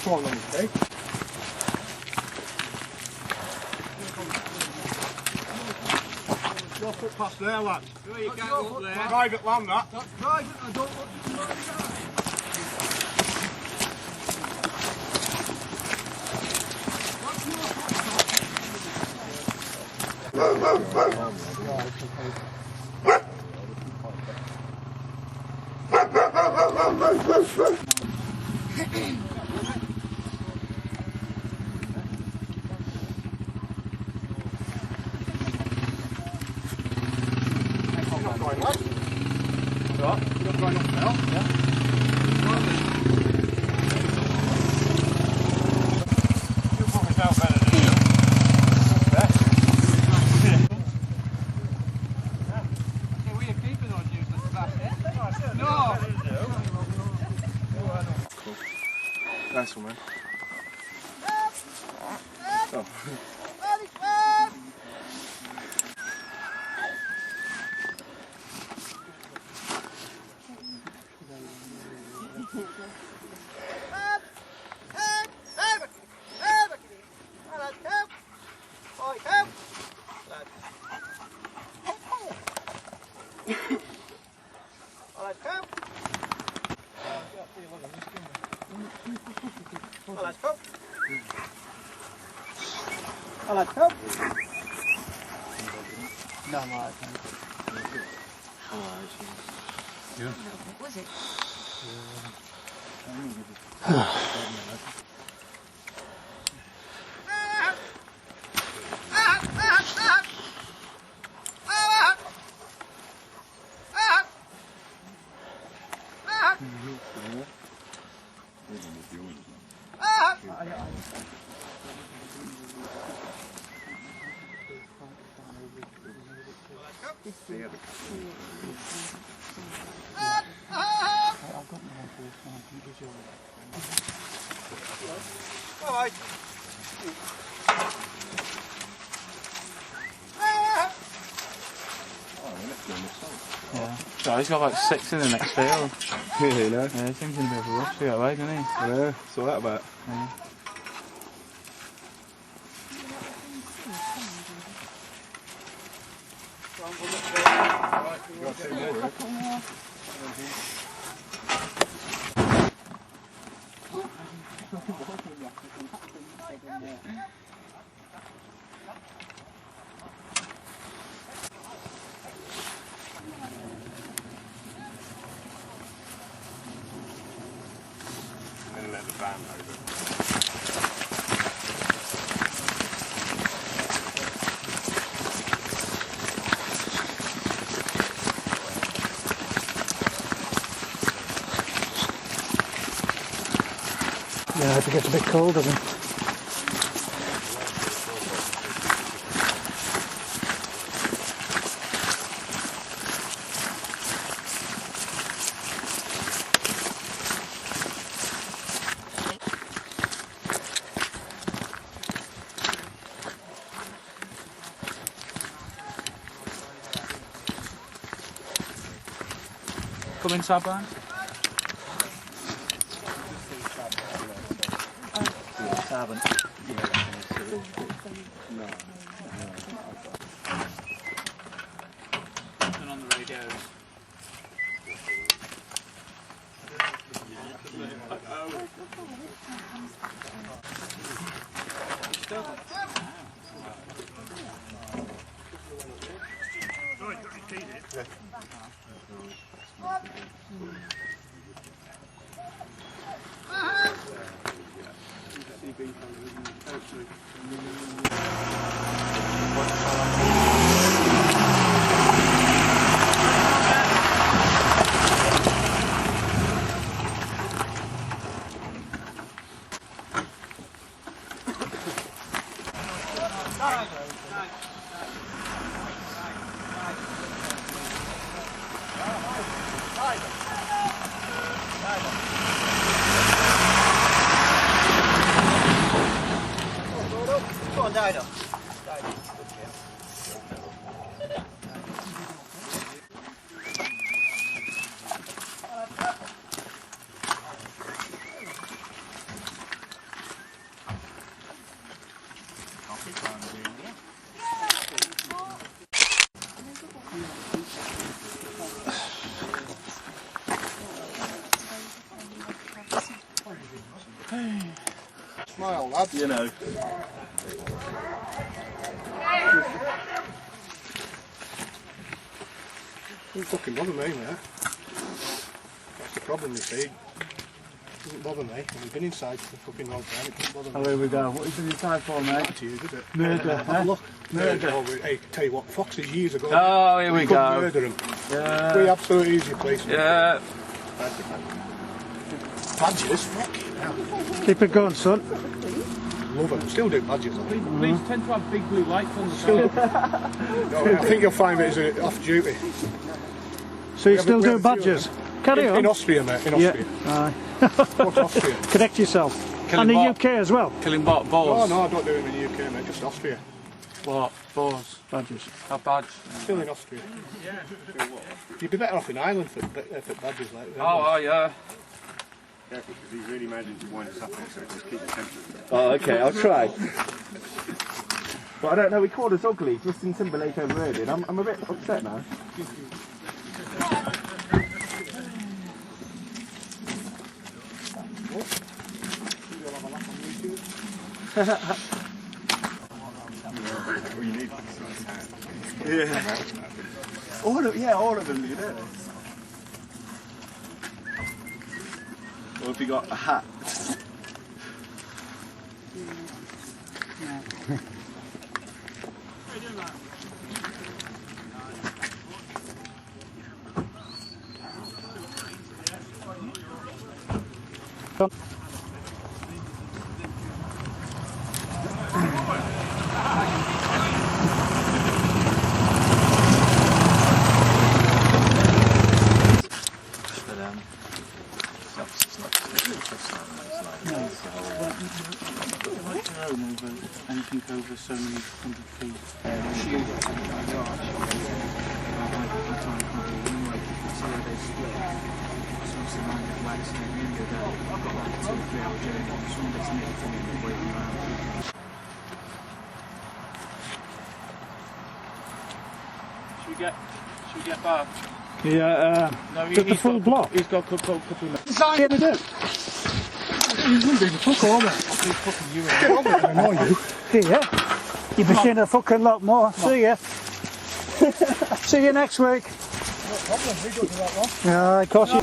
Fall on his leg. Your foot past there, lads. No, you can't go up there. Private land, that. That's private, I don't want you to mind that. Nice one, man. Oh. No, right. Yeah. Was it? Yeah. So he's got like 6 in the next field. Yeah, you know. Yeah, he seems in a bit of a rush to get away, doesn't he? Yeah, saw that about. Yeah. You got 2 more, right? And then let the van over. Yeah, if it gets a bit cold, doesn't it? Come inside, Brian. Turn on the radio. Go on, Dido. Smile, lad. You know. Don't fucking bother me, mate. That's the problem, you see. It doesn't bother me. I've been inside for a fucking long time. It doesn't bother me. Oh, here we go. What are you been inside for, mate? Not to you, is it? Murder, huh? Look. Murder. Hey, tell you what, foxes years ago. Oh, here we could go. Murder them. Yeah. We absolutely easy place. Yeah. Badgers, fucking hell. Keep it going, son. Love them. Still do badgers. I think. These tend to have big blue lights on the side. No, I think you'll find it as off duty. So you Yeah, still we do have a few badgers? of Carry In on. Austria, mate. In Austria. Yeah. Aye. What's Austria? Connect yourself. Killing And the what? UK as well. Killing No, boars. no, I don't do them in the UK, mate. Just Austria. What? Boars. Badgers. A badge. Still in Austria. You'd be better off in Ireland for badgers like that. Oh, yeah. Careful, because he's really made into one something, so just keep the temperature. Oh, okay, I'll try. But I don't know, we called us ugly. Justin Timberlake overheard it. I'm a bit upset now. Yeah. All of them, you know. Or if you got a hat. Anything over so many hundred feet. Should we get back? Yeah, No, took the full block. He's got a couple of minutes. Design it in. You wouldn't be the fuck over. He's fucking you. Get on with it, I know you. See ya. You'll be seeing a fucking lot more. See ya. See you next week. No problem, we don't do that one. Yeah, of course you.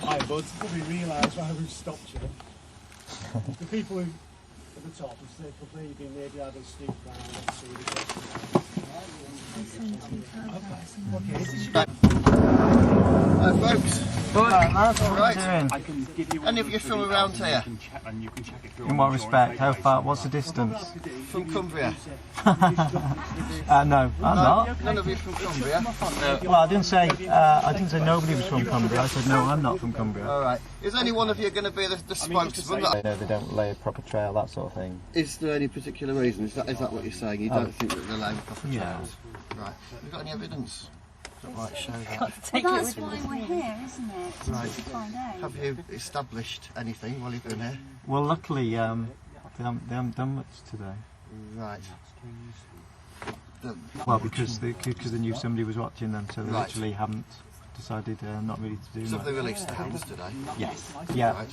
Hi, bud. Probably realise why we've stopped you. The people who at the top, and say, maybe either steep down and see the Hi folks. Right. Right. I can give you Any of you from around here? and you can check it through. In what respect? How far? What's the distance? From Cumbria? No, I'm not. None of you from Cumbria? Well, I didn't say nobody was from Cumbria. I said no, I'm not from Cumbria. Alright. Is any one of you going to be the spokesman? They know they don't lay a proper trail, that sort of thing. Is there any particular reason? Is that what you're saying? You don't think that they're laying proper Yeah. trails? Right. Have you got any evidence that might show that? Well, that's why we're here, isn't it? Right. To find out. Have you established anything while you've been here? Well, luckily, they haven't done much today. Right. Well, because they knew somebody was watching them, so they Right. literally haven't decided not really to do So have much. they released the hounds today? Yes. Yeah. Right.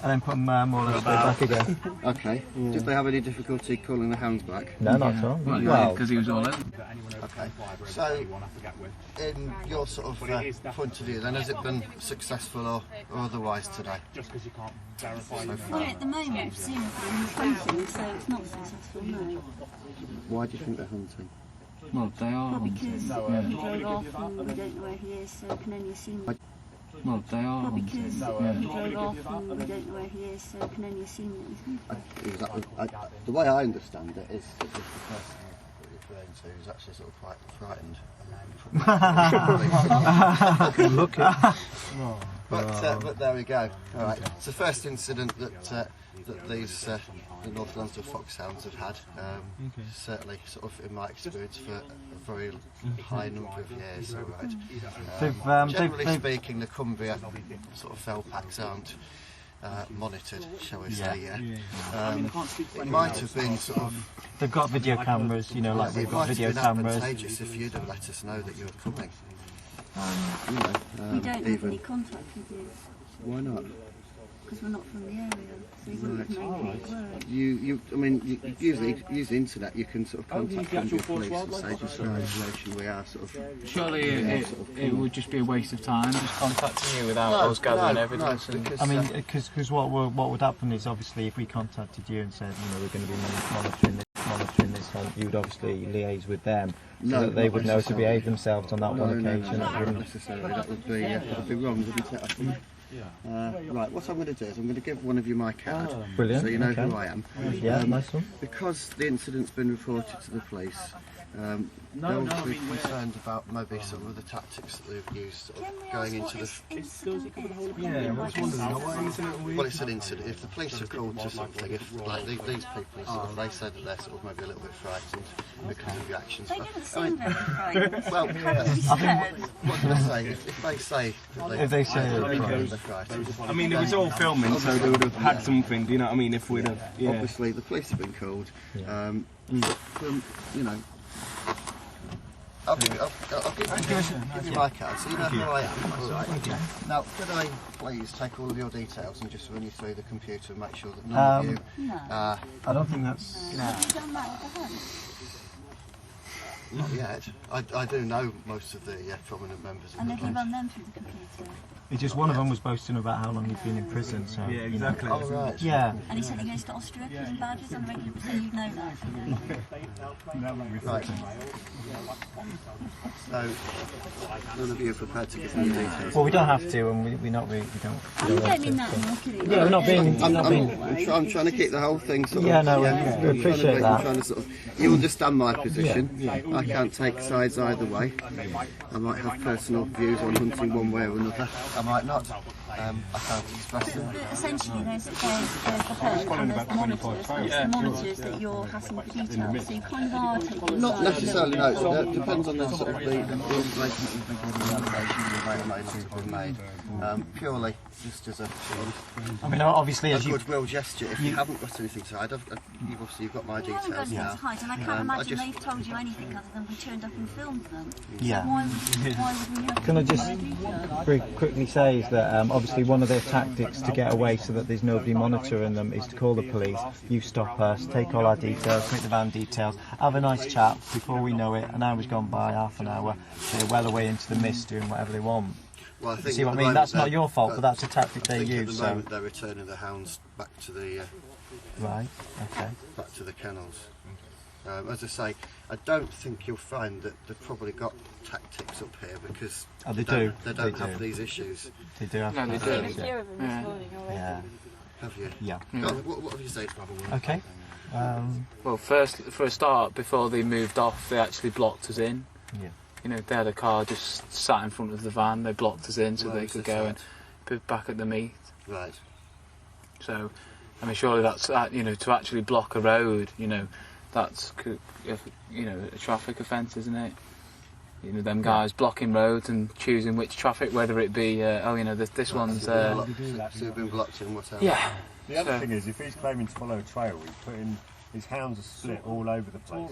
And then put them more or less back again. Okay. Did they have any difficulty calling the hounds back? No, not at all. Well, Because he was all over. Okay. So, in your sort of point of view, then, has it been successful or otherwise today? Just because you can't verify So Well, far? at the moment, presumably he's hunting, so it's not successful, no. Why do you think they're hunting? Well, they are. Well, because he drove off and we don't know where he is, so we can only assume. Well, they are. Well, because he drove off and we don't know where he is, so we can only assume that he's hunting. The way I understand it is that the person that you're referring to is actually sort of quite frightened. look But there we go. All right. It's the first incident that these the North Lonsdale foxhounds have had. Certainly, sort of in my experience, for a very high number of years. All right. Generally speaking, the Cumbria sort of fell packs aren't monitored, shall we say? Yeah. It might have been sort of. they've got video cameras, you know, like we've got video cameras. Advantageous if you'd have let us know that you were coming. We don't have any contact with you, Why not? because we're not from the area, so we wouldn't make it work. You use the internet. You can sort of contact Cumbria police and say just for information we are sort of. Surely it would just be a waste of time just contacting you without us gathering evidence. No, because, I mean, because what would happen is obviously if we contacted you and said, you know, we're going to be monitoring this hunt, you would obviously liaise with them so that they would know to behave themselves on that one occasion. not necessarily. That would be wrong, wouldn't it? I think. Right, what I'm going to do is I'm going to give one of you my card, Brilliant. so you know okay. who I am. Yeah, nice one. Because the incident's been reported to the police, they're also concerned about maybe some of the tactics that they've used sort of Can we going ask into what the. this incident is? Well, it's an incident. If the police are called to something, if like these people, sort of, they said that they're sort of maybe a little bit frightened because of the actions. They didn't seem very frightened. Well, Probably scared. what can I say? If they say that If they say they're they're frightened, I mean, it was all filming, so they would have had something. Do you know what I mean? If we'd have, yeah. obviously the police have been called. You know. I'll give you my card, so you know who I am. All right. Now, could I please take all of your details and just run you through the computer and make sure that none of you. No. I don't think that's. Have you done that with the hunt? Not yet. I do know most of the prominent members of And the have you bunch. run them through the computer? It's just one of them was boasting about how long he'd been in prison. So Yeah, exactly. Oh, right. yeah. And he said he goes to Austria, prison badges on a regular basis. You know that. Right. So, none of you are prepared to give me your details. Well, we don't have to, and we don't really. We don't. I don't mean that in mockery. Yeah, we're not being. I'm trying to keep the whole thing sort of. Yeah, no, we I'm appreciate trying to, that. I'm trying to sort of. You understand my position. I can't take sides either way. I might have personal views on hunting one way or another. I might not. I can't express them. But essentially, there's the hunt and there's the monitors. It's the monitors that you're hassling with the details. So you kind of are taking Not sides a necessarily, little no. It depends on the sort of the information that you've been given, the allegations that have been made. Purely just as a I mean, obviously, as you. goodwill gesture. If you haven't got anything to hide, you've got my bit. You haven't got details anything now. to hide, and I can't imagine they've told you anything other than we turned up and filmed them. Yeah. Why would we have Can I to just hide details? very quickly say is that obviously one of their tactics to get away so that there's nobody monitoring them is to call the police, you stop us, take all our details, take the van details, have a nice chat. Before we know it, an hour's gone by, half an hour, they're well away into the mist doing whatever they want. Well, I think See what I at the mean? moment That's not your fault, but that's a tactic I they think use. At the So moment they're returning the hounds back to the Right, okay. back to the kennels. As I say, I don't think you'll find that they've probably got tactics up here because They do. They don't have these issues. They do have No, they to do. Seen a few of them this morning already. Yeah. Have you? Yeah. Go on, what have you said? Okay. Well, first, for a start, before they moved off, they actually blocked us in. Yeah. You know, they had a car just sat in front of the van, they blocked us in so Where they was could this go at? and be back at the meet. Right. So, I mean, surely that's, you know, to actually block a road, you know, that's, you know, a traffic offence, isn't it? You know, them guys blocking roads and choosing which traffic, whether it be, oh, you know, this one's... So you've been blocked in, whatever. yeah. The other So- thing is, if he's claiming to follow a trail, he's putting his hounds are split all over the place.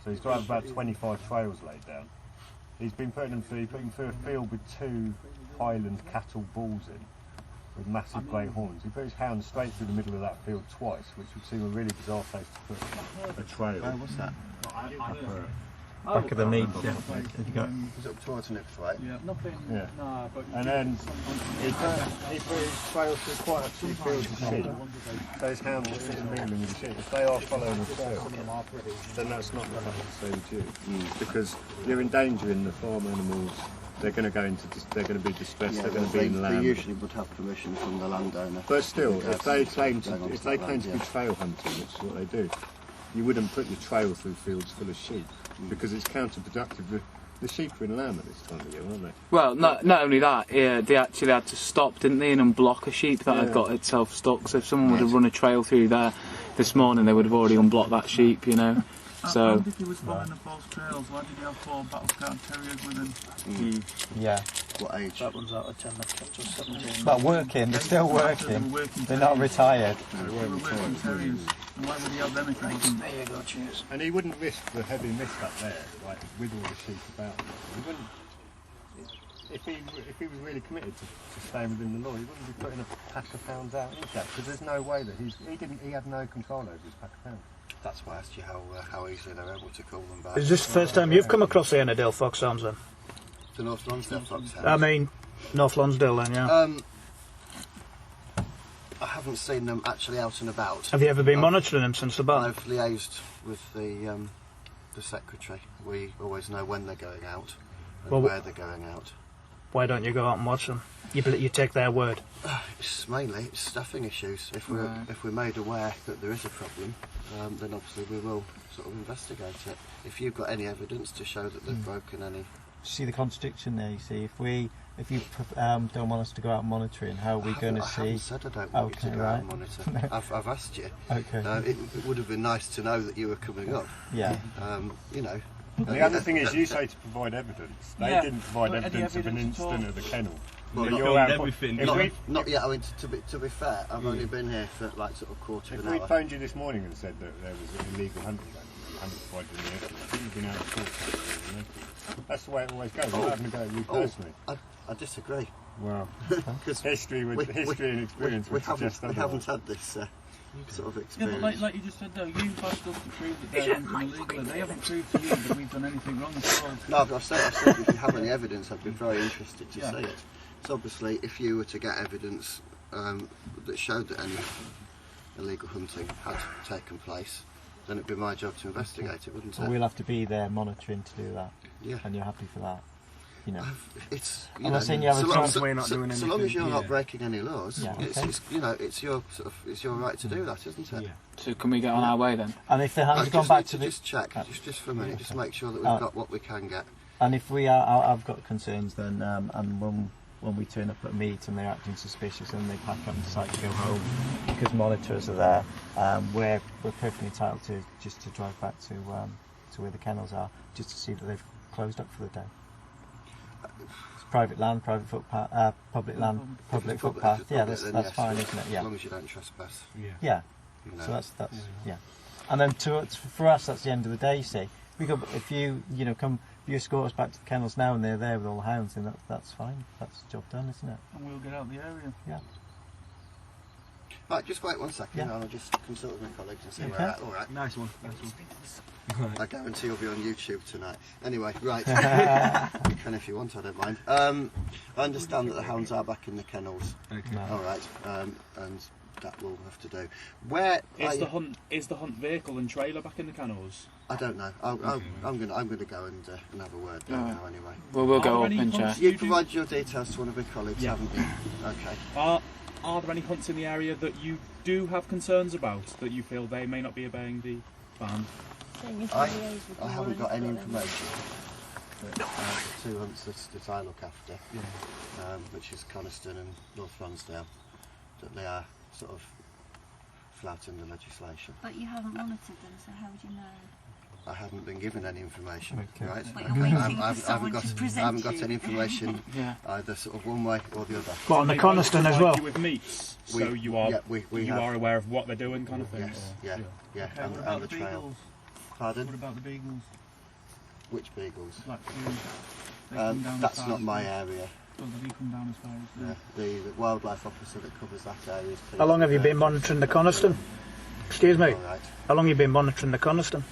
So he's got to have about 25 trails laid down. He's been putting them through. He put them through a field with 2 Highland cattle bulls in, with massive great horns. He put his hounds straight through the middle of that field twice, which would seem a really bizarre place to put a trail. Oh, what's that? Back of the meat, yeah. You got, It's up towards Nips, right? Yeah. And then he put his trails through quite a few fields of sheep. Those hounds that sit mingling with the sheep, if they are following a trail, then that's not going to have to stay with you. Because you're endangering the farm animals. They're going to go into, they're going to be distressed. They're going to be in They land. usually would have permission from the landowner. But still, if they claim to, Going onto if they that claim land, to be trail hunting, which is what they do, you wouldn't put your trail through fields full of sheep because it's counterproductive. The sheep are in lamb at this time of year, aren't they? Well, not only that, they actually had to stop, didn't they, and unblock a sheep that had got itself stuck. So if someone would have run a trail through there this morning, they would have already unblocked that sheep, you know. So. If he was following the false trails, why did he have 4 Bethecar terriers with him? yeah. What age? That one's out of 10, they've kept us 17. But working, they're still working. They're not retired. They were working terriers. And why would he have them if he wasn't? There you go, cheers. And he wouldn't risk the heavy mist up there, like with all the sheep about him. He wouldn't. If he was really committed to staying within the law, he wouldn't be putting a pack of hounds out into that because there's no way that he had no control over his pack of hounds. That's why I asked you how easily they're able to call them back. Is this the first time you've come across the Annandale foxhounds then? The North Lonsdale foxhounds? I mean, North Lonsdale then, yeah. I haven't seen them actually out and about. Have you ever been monitoring them since the ban? I've liaised with the secretary. We always know when they're going out and where they're going out. Why don't you go out and watch them? You take their word. It's mainly staffing issues. If we're made aware that there is a problem, then obviously we will sort of investigate it. If you've got any evidence to show that they've broken any... See the contradiction there, you see. If you don't want us to go out monitoring, how are we going to see? I haven't said I don't want you to go out and monitor. I've asked you. Okay. It would have been nice to know that you were coming up. Yeah. You know. The other thing is, you say to provide evidence. They didn't provide evidence of an incident at the kennel. Well, But not- you're out- everything. Not yet. I mean, to be fair, I've only been here for like sort of quarter If of an we'd hour. phoned you this morning and said that there was an illegal hunting ban, you hadn't provided any evidence, you'd have been out of court. That's the way it always goes. I'm not having to go at you personally. I disagree. Well, Because history and experience we would suggest haven't otherwise. had this sort of Yeah, experience. but like you just said though, you've asked us to prove that they're illegal. They haven't proved to you that we've done anything wrong at all. No, but I've said if you have any evidence, I'd be very interested to see it. So obviously, if you were to get evidence that showed that any illegal hunting had taken place, then it'd be my job to investigate it, wouldn't it? We'll have to be there monitoring to do that. Yeah. And you're happy for that? You know. It's I'm not saying you have a chance. we're not doing so long as anything, you're not yeah. breaking any laws, Yeah, it's your it's your right to do that, isn't it? Yeah. So can we get on our way then? And if the I hounds have just gone back need to to the... just check, just for a minute, just make sure that we've got what we can get. And if we are, I've got concerns then, and when we turn up at meet and they're acting suspicious and they pack up and decide to go home because monitors are there, we're perfectly entitled to just to drive back to where the kennels are, just to see that they've closed up for the day. It's private land, private footpath, public land, public footpath. Yeah, that's fine, isn't it? Yeah. As long as you don't trespass. Yeah. You know. So that's yeah. And then for us, that's the end of the day. You see, if you come, if you escort us back to the kennels now and they're there with all the hounds, then that's fine. That's the job done, isn't it? And we'll get out the area. Yeah. Right, just wait 1 second, Yeah. and I'll just consult with my colleagues and see Okay. where we're at. All right. Nice one. I guarantee you'll be on YouTube tonight. Anyway, right. You can if you want, I don't mind. I understand that the hounds are back in the kennels. Okay. All right. And that we'll have to do. Where is the hunt vehicle and trailer back in the kennels? I don't know. I'm gonna go and have a word there now anyway. Well, we'll go up and check. You provided your details to one of your colleagues, haven't you? Okay. Are there any hunts in the area that you do have concerns about, that you feel they may not be obeying the ban? I haven't got any information. But, the 2 hunts that I look after, which is Coniston and North Lonsdale, that they are sort of flouting the legislation. But you haven't monitored them, so how would you know? I haven't been given any information, right? But you're waiting for someone to I present haven't got you. any information either sort of one way or the other. What, on the Coniston as well? You with meats, so you are are aware of what they're doing, kind of thing. Yes, yeah, and the trail. Pardon? What about the beagles? Which beagles? Like, that's not my area. Well, did he come down as far as The wildlife officer that covers that area is How long have you been monitoring the Coniston? Excuse me? Right. How long have you been monitoring the Coniston?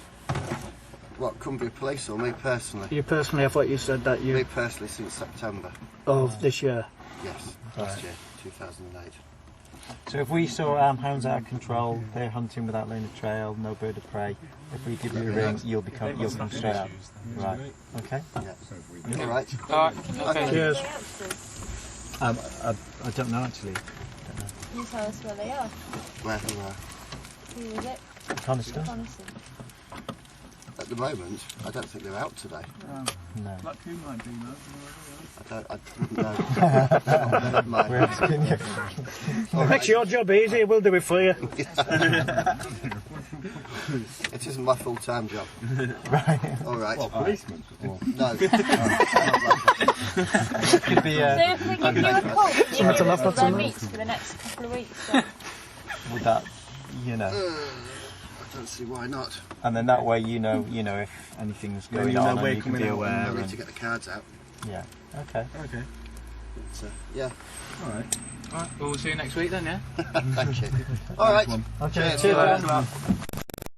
What, Cumbria Police or me personally? You personally, I thought you said that you... Me personally since September. Of this year? Yes, last year, 2008. So if we saw hounds out of control, they're hunting without laying a trail, no bird of prey, if we give you a ring, you'll come straight out. Right, okay? Yeah. All right. Okay. Cheers. I don't know actually. Can you tell us where they are? Where? Who is it? Coniston? Coniston. At the moment, I don't think they're out today. No. Like who might be though? I wouldn't know. We're asking you. It makes your job easy, we'll do it for you. It isn't my full-time job. Right. All right. What, policeman? No. Could be, So if we give you a call, can you give us their meets for the next couple of weeks? Then? would that, you know, I don't see why not. and then that way you know if anything's going you know on we're and you can coming be out aware. I need And, to get the cards out. yeah. Okay. Okay. But, yeah. Alright. Alright, well, we'll see you next week then, yeah? Thank you. All right. Okay. Cheers. Cheers.